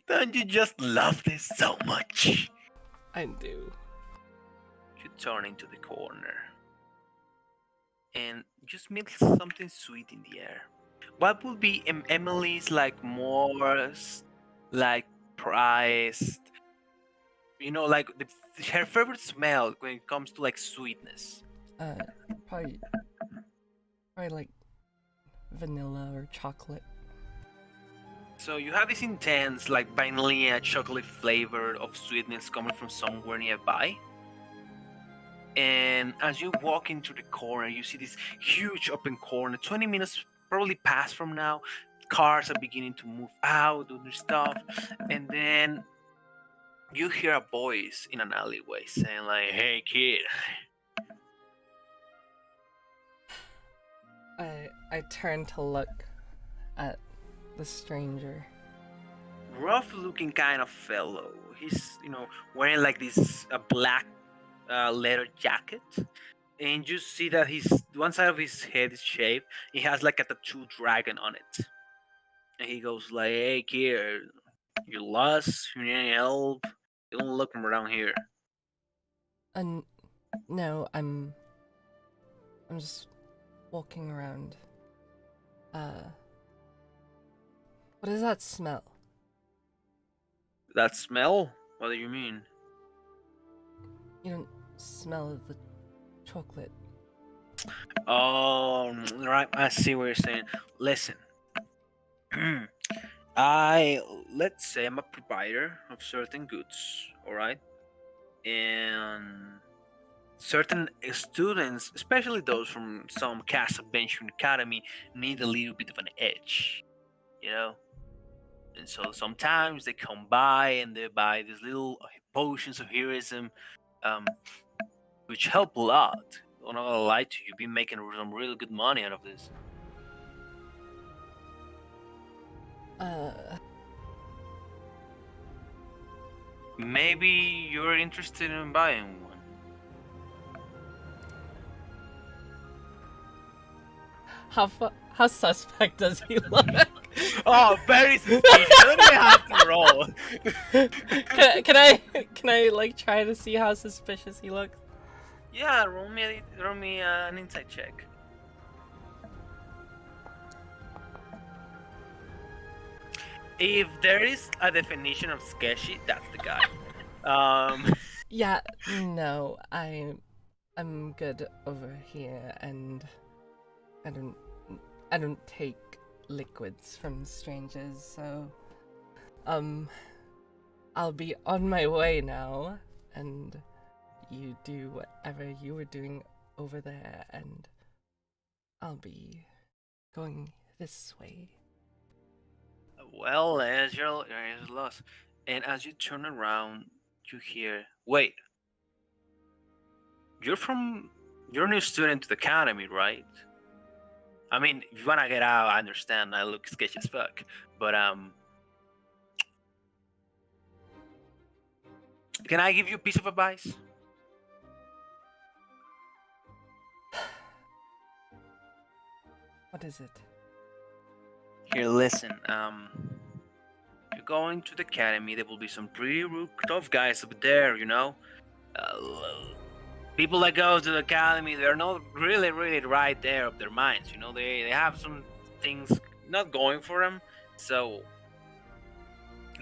S2: Don't you just love this so much?
S1: I do.
S2: You turn into the corner and you smell something sweet in the air. What would be Emily's like more like prized? You know, like her favorite smell when it comes to like sweetness.
S1: Probably like vanilla or chocolate.
S2: So you have this intense like vanilla chocolate flavor of sweetness coming from somewhere nearby. And as you walk into the corner, you see this huge open corner. 20 minutes probably pass from now. Cars are beginning to move out, do their stuff. And then you hear a voice in an alleyway saying like, "Hey kid."
S1: I turn to look at the stranger.
S2: Rough looking kind of fellow. He's, wearing like this black leather jacket. And you see that one side of his head is shaved. He has like a tattoo dragon on it. And he goes like, "Hey kid, you lost? You need any help? You don't look from around here."
S1: No, I'm just walking around. What does that smell?
S2: That smell? What do you mean?
S1: You don't smell the chocolate.
S2: Oh, right. I see what you're saying. Listen. Let's say I'm a provider of certain goods, all right? And certain students, especially those from some cast of Benjamin Academy, need a little bit of an edge, you know? And so sometimes they come by and they buy these little potions of heroism, which help a lot. I'm not gonna lie to you, you've been making some really good money out of this. Maybe you're interested in buying one.
S1: How suspect does he look?
S2: Oh, very suspicious. Let me have to roll.
S1: Can I like try to see how suspicious he looks?
S2: Yeah, roll me an insight check. If there is a definition of sketchy, that's the guy.
S1: Yeah, no, I'm good over here, and I don't take liquids from strangers, so I'll be on my way now, and you do whatever you were doing over there, and I'll be going this way.
S2: Well, as you're lost, and as you turn around, you hear, "Wait, you're a new student to the academy, right? I mean, if you wanna get out, I understand. I look sketchy as fuck, but can I give you a piece of advice?
S1: What is it?
S2: Here, listen. You're going to the academy. There will be some pretty rude, tough guys up there. People that go to the academy, they're not really, really right there of their minds. They have some things not going for them. So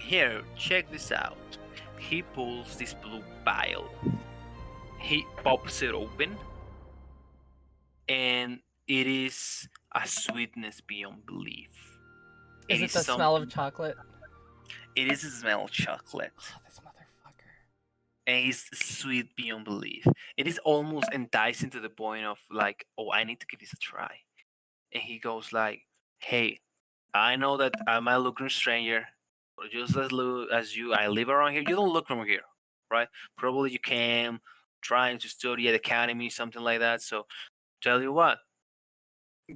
S2: here, check this out. He pulls this blue vial. He pops it open, and it is a sweetness beyond belief.
S1: Is it the smell of chocolate?
S2: It is a smell of chocolate.
S1: Oh, this motherfucker.
S2: And it's sweet beyond belief. It is almost enticing to the point of like, oh, I need to give this a try. And he goes like, hey, I know that I might look like a stranger, but just as you, I live around here. You don't look from here, right? Probably you came trying to study at the academy, something like that. So tell you what,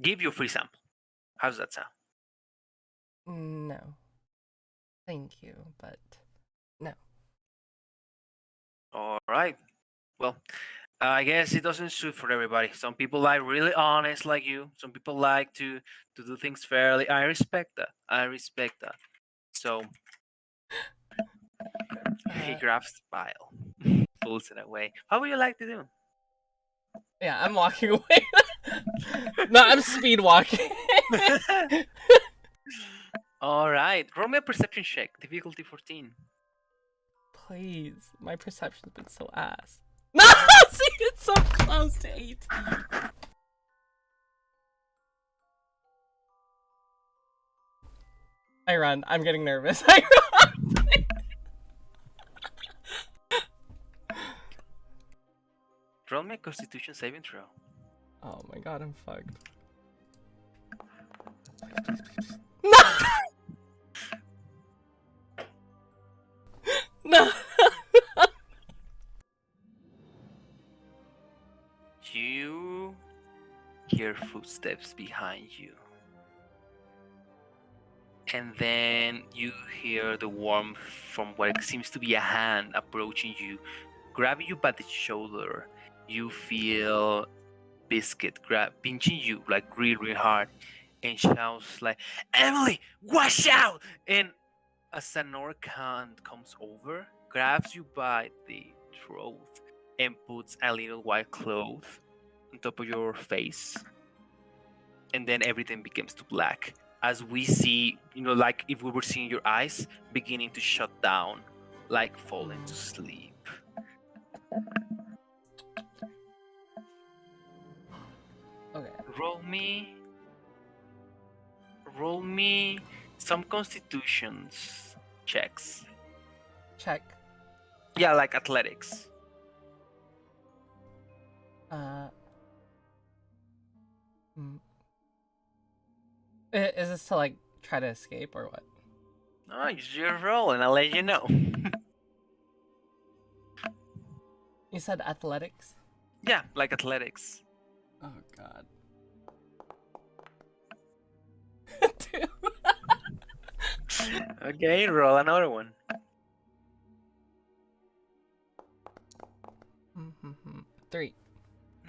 S2: give you a free sample. How does that sound?
S1: No. Thank you, but no.
S2: All right. Well, I guess it doesn't suit for everybody. Some people like really honest like you. Some people like to do things fairly. I respect that. So he grabs the vial, pulls it away. How would you like to do?
S1: Yeah, I'm walking away. No, I'm speed walking.
S2: All right. Roll me a perception check. Difficulty 14.
S1: Please, my perception's been so ass. No, see, it's so close to 18. I run. I'm getting nervous. I run.
S2: Roll me a Constitution saving throw.
S1: Oh my god, I'm fucked. No! No!
S2: You hear footsteps behind you. And then you hear the warmth from what seems to be a hand approaching you, grabbing you by the shoulder. You feel Biscuit pinching you like really hard, and shouts like, "Emily, watch out!" And as an hand comes over, grabs you by the throat, and puts a little white cloth on top of your face. And then everything becomes to black. As we see, like if we were seeing your eyes beginning to shut down, like falling to sleep.
S1: Okay.
S2: Roll me some constitutions checks.
S1: Check.
S2: Yeah, like athletics.
S1: Is this to like try to escape or what?
S2: No, you just roll and I'll let you know.
S1: You said athletics?
S2: Yeah, like athletics.
S1: Oh god.
S2: Okay, roll another one.
S1: 3.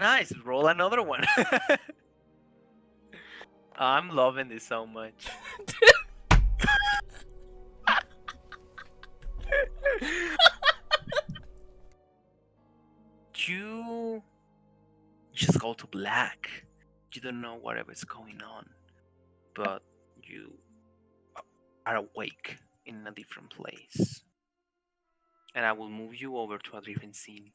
S2: Nice, roll another one. I'm loving this so much. You just go to black. You don't know whatever's going on, but you are awake in a different place. And I will move you over to a different scene.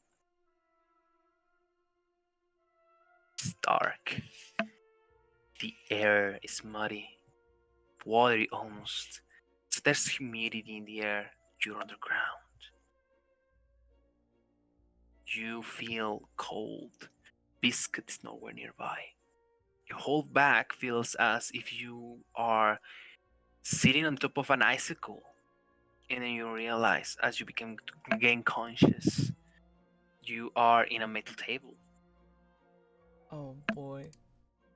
S2: It's dark. The air is muddy, watery almost. So there's humidity in the air. You're underground. You feel cold. Biscuit is nowhere nearby. Your whole back feels as if you are sitting on top of an icicle. And then you realize as you gain conscious, you are in a metal table.
S1: Oh boy.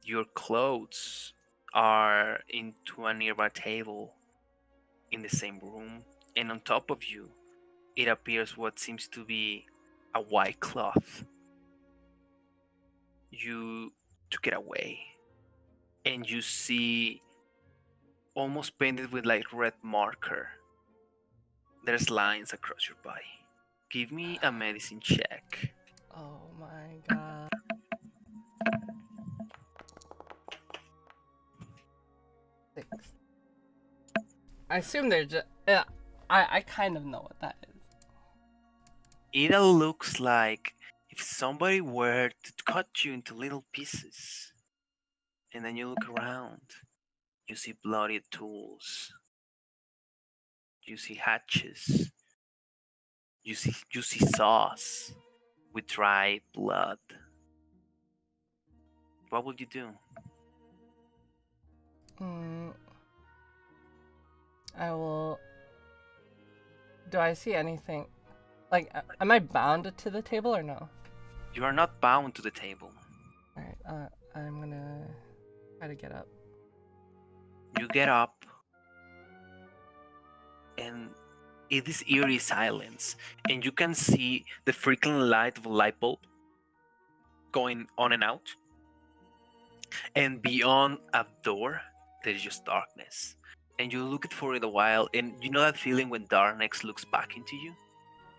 S2: Your clothes are into a nearby table in the same room, and on top of you, it appears what seems to be a white cloth. You took it away, and you see almost painted with like red marker. There's lines across your body. Give me a medicine check.
S1: Oh my god. 6. I assume they're just. Yeah, I kind of know what that is.
S2: It looks like if somebody were to cut you into little pieces. And then you look around. You see bloody tools. You see hatches. You see saws with dry blood. What would you do?
S1: I will. Do I see anything? Like, am I bound to the table or no?
S2: You are not bound to the table.
S1: Alright, I'm gonna try to get up.
S2: You get up, and it is eerie silence, and you can see the freaking light of a light bulb going on and out. And beyond a door, there is just darkness. And you look for it a while, and you know that feeling when darkness looks back into you?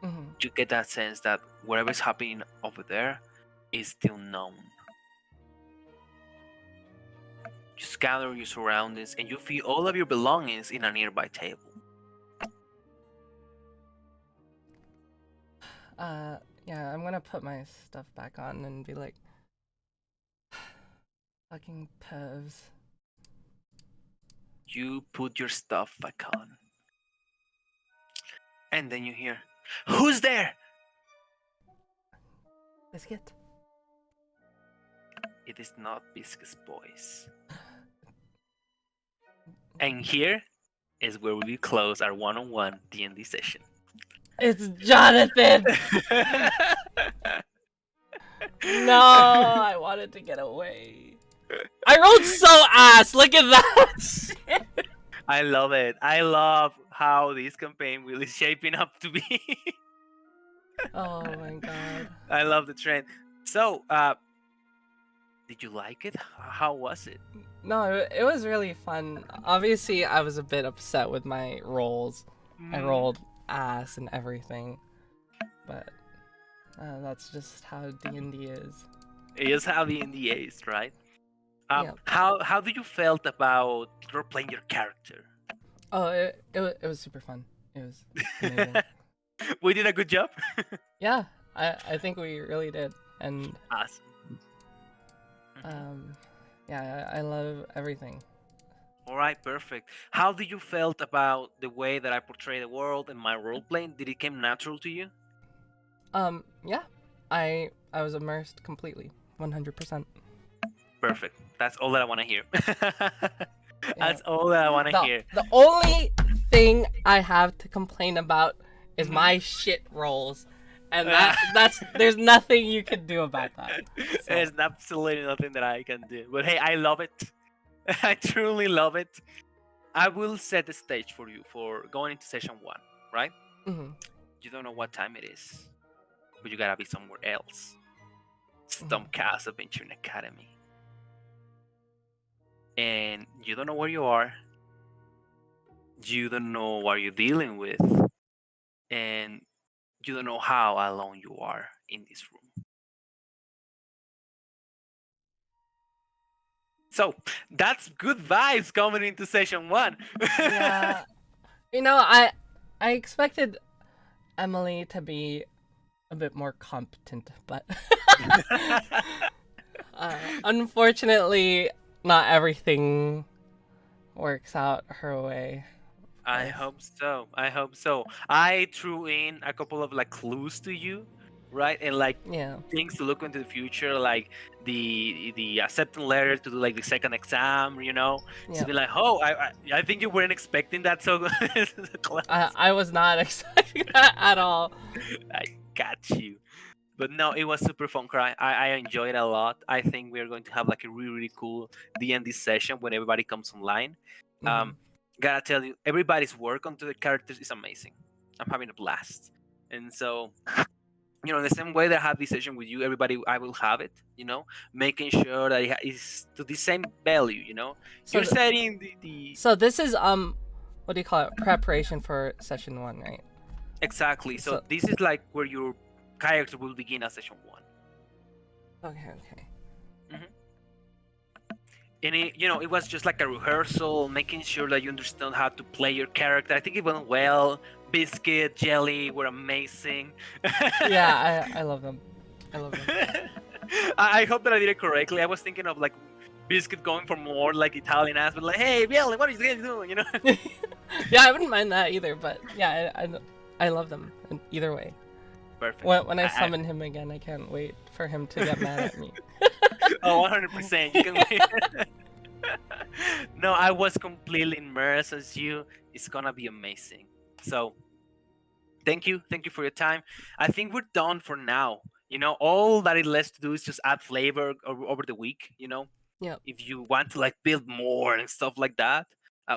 S1: Mm-hmm.
S2: You get that sense that whatever is happening over there is still known. You scatter your surroundings, and you feel all of your belongings in a nearby table.
S1: Yeah, I'm gonna put my stuff back on and be like, fucking pervs.
S2: You put your stuff back on. And then you hear, "Who's there?"
S1: Biscuit?
S2: It is not Biscuit's voice. And here is where we close our one-on-one D&D session.
S1: It's Jonathan! No, I wanted to get away. I rolled so ass. Look at that shit.
S2: I love it. I love how this campaign really is shaping up to be.
S1: Oh my god.
S2: I love the trend. So, did you like it? How was it?
S1: No, it was really fun. Obviously, I was a bit upset with my rolls. I rolled ass and everything, but that's just how D&D is.
S2: It is how the NDA is, right?
S1: Yeah.
S2: How do you felt about role playing your character?
S1: Oh, it was super fun. It was amazing.
S2: We did a good job.
S1: Yeah, I think we really did, and
S2: Awesome.
S1: yeah, I love everything.
S2: All right, perfect. How do you felt about the way that I portray the world and my role playing? Did it come natural to you?
S1: Yeah, I was immersed completely, 100%.
S2: Perfect. That's all that I want to hear.
S1: Yeah.
S2: That's all that I want to hear.
S1: The only thing I have to complain about is my shit rolls, and that's there's nothing you can do about that. So.
S2: There's absolutely nothing that I can do. But hey, I love it. I truly love it. I will set the stage for you for going into session 1, right?
S1: Mm-hmm.
S2: You don't know what time it is, but you gotta be somewhere else. Stormcast Adventuring Academy. And you don't know where you are. You don't know what you're dealing with. And you don't know how alone you are in this room. So that's good vibes coming into session 1.
S1: Yeah, you know, I expected Emily to be a bit more competent, but unfortunately, not everything works out her way. Of
S2: I
S1: course.
S2: hope so. I hope so. I threw in a couple of like clues to you, right? And like
S1: Yeah.
S2: things to look into the future, like the acceptance letter to do like the second exam, you know. It's
S1: Yeah.
S2: been like, oh, I think you weren't expecting that so close.
S1: I was not expecting that at all.
S2: I got you. But no, it was super fun. Cry. I enjoyed it a lot. I think we're going to have like a really cool DnD session when everybody comes online.
S1: Mhm.
S2: Gotta tell you, everybody's work onto the characters is amazing. I'm having a blast. And so, you know, the same way that I have this session with you, everybody, I will have it. You know, making sure that it is to the same value. You know,
S1: So
S2: you're
S1: th-
S2: setting the
S1: so this is what do you call it? Preparation for session 1, right?
S2: exactly. So
S1: So
S2: this is like where your character will begin at session 1.
S1: okay.
S2: And it, you know, it was just like a rehearsal, making sure that you understand how to play your character. I think it went well. Biscuit, Jelly were amazing.
S1: Yeah, I love them. I love them.
S2: I hope that I did it correctly. I was thinking of like Biscuit going for more like Italian ass, but like, hey, Jelly, what are you guys doing? You know?
S1: Yeah, I wouldn't mind that either, but yeah, I love them in either way.
S2: Perfect.
S1: When I summon him again, I can't wait for him to get mad at me.
S2: Oh, 100%. You can wait. No, I was completely immersed as you. It's gonna be amazing. So thank you for your time. I think we're done for now. You know, all that it left to do is just add flavor over the week. You know,
S1: Yep.
S2: if you want to like build more and stuff like that,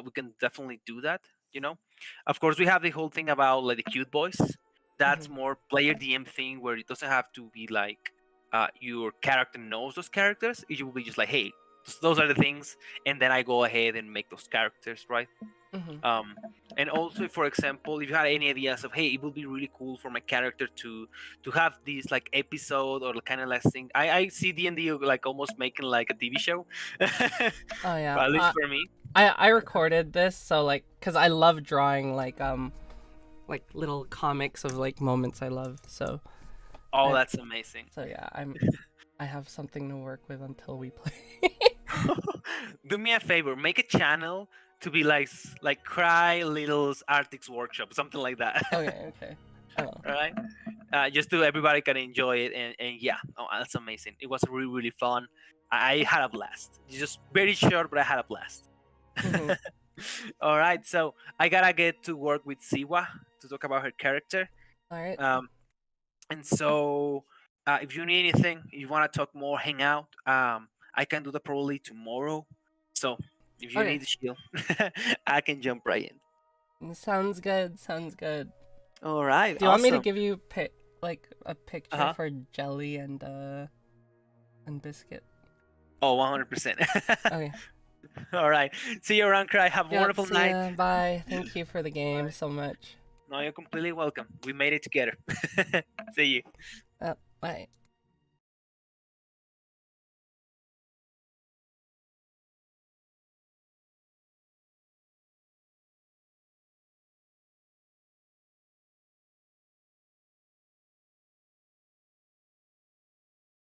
S2: we can definitely do that. You know, of course we have the whole thing about like the cute boys. That's
S1: Mhm.
S2: more player DM thing where it doesn't have to be like your character knows those characters. It will be just like, hey, those are the things, and then I go ahead and make those characters, right?
S1: Mhm.
S2: um and also, for example, if you had any ideas of, hey, it would be really cool for my character to have this like episode or kind of like thing, I see D&D like almost making like a TV show.
S1: Oh yeah.
S2: But at least for me.
S1: I recorded this so like cuz I love drawing like little comics of like moments I love. So
S2: Oh,
S1: I
S2: that's amazing.
S1: so yeah, I have something to work with until we play.
S2: Do me a favor, make a channel to be like Cry Little's Arctics Workshop, something like that.
S1: Okay. I will.
S2: All right. Just so everybody can enjoy it, and yeah, oh, that's amazing. It was really fun. I had a blast. It's just very short, but I had a blast.
S1: Mhm.
S2: All right, so I gotta get to work with Siwa to talk about her character.
S1: All right.
S2: And so, if you need anything, you want to talk more, hang out, I can do that probably tomorrow. So, if you
S1: Okay.
S2: need to chill, I can jump right in.
S1: Sounds good. Sounds good.
S2: All right,
S1: Do you want me to
S2: awesome.
S1: give you like a picture
S2: Uh-huh.
S1: for Jelly and Biscuit?
S2: Oh, 100%.
S1: Okay.
S2: All right. See you around, Cry. Have a
S1: Yep.
S2: wonderful
S1: See
S2: night.
S1: ya. Bye. Thank you for the game
S2: Bye.
S1: so much.
S2: No, you're completely welcome. We made it together. See you.
S1: Bye.